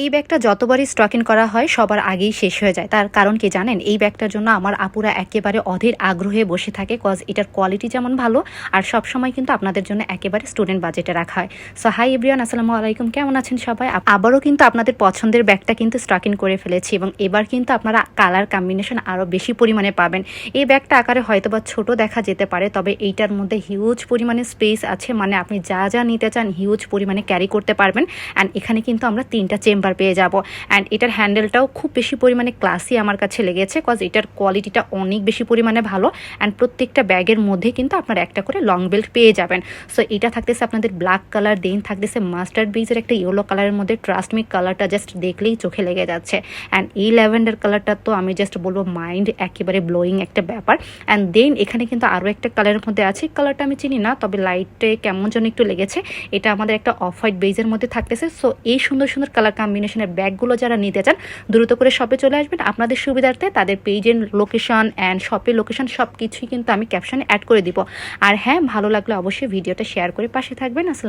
এই ব্যাগটা যতবারই স্টক ইন করা হয় সবার আগেই শেষ হয়ে যায়। তার কারণ কি জানেন? এই ব্যাগটার জন্য আমার আপুরা একেবারে অধীর আগ্রহে বসে থাকে, কজ এটার কোয়ালিটি যেমন ভালো আর সবসময় কিন্তু আপনাদের জন্য একেবারে স্টুডেন্ট বাজেটে রাখা হয়। সো হাই এভরিওয়ান, আসসালামু আলাইকুম, কেমন আছেন সবাই? আবারও কিন্তু আপনাদের পছন্দের ব্যাগটা কিন্তু স্টক ইন করে ফেলেছি এবং এবার কিন্তু আপনারা কালার কম্বিনেশন আরও বেশি পরিমাণে পাবেন। এই ব্যাগটা আকারে হয়তোবা ছোট দেখা যেতে পারে, তবে এইটার মধ্যে হিউজ পরিমাণে স্পেস আছে, মানে আপনি যা যা নিতে চান হিউজ পরিমাণে ক্যারি করতে পারবেন। অ্যান্ড এখানে কিন্তু আমরা 3টা চেম্বার পেয়ে যাব। অ্যান্ড এটার হ্যান্ডেলটাও খুব বেশি পরিমাণে ক্লাসি আমার কাছে লেগেছে, কজ এটার কোয়ালিটিটা অনেক বেশি পরিমাণে ভালো। অ্যান্ড প্রত্যেকটা ব্যাগের মধ্যে কিন্তু আপনারা একটা করে লং বেল্ট পেয়ে যাবেন। সো এটা থাকতেছে আপনাদের ব্ল্যাক কালার, দেন থাকতেছে মাস্টার্ড বিজের একটা ইয়েলো কালারের মধ্যে। ট্রাস্ট মি, কালারটা জাস্ট দেখলেই চোখে লেগে যাচ্ছে। অ্যান্ড এই ল্যাভেন্ডার কালারটা তো আমি জাস্ট বলবো মাইন্ড একেবারে ব্লোয়িং একটা ব্যাপার। অ্যান্ড দেন এখানে কিন্তু আরও একটা কালারের মধ্যে আছে, কালারটা আমি চিনি না, তবে লাইটে কেমন যেন একটু লেগেছে। এটা আমাদের একটা অফ হোয়াইট বেজের মধ্যে থাকতেছে। সো এই সুন্দর সুন্দর কালার কম্বিনেশনের ব্যাগগুলো যারা নিতে চান দ্রুত করে শপে চলে আসবেন। আপনাদের সুবিধার্থে তাদের পেজের লোকেশন অ্যান্ড শপের লোকেশন সব কিছুই কিন্তু আমি ক্যাপশনে অ্যাড করে দিব। আর হ্যাঁ, ভালো লাগলে অবশ্যই ভিডিওটা শেয়ার করে পাশে থাকবেন। আসলে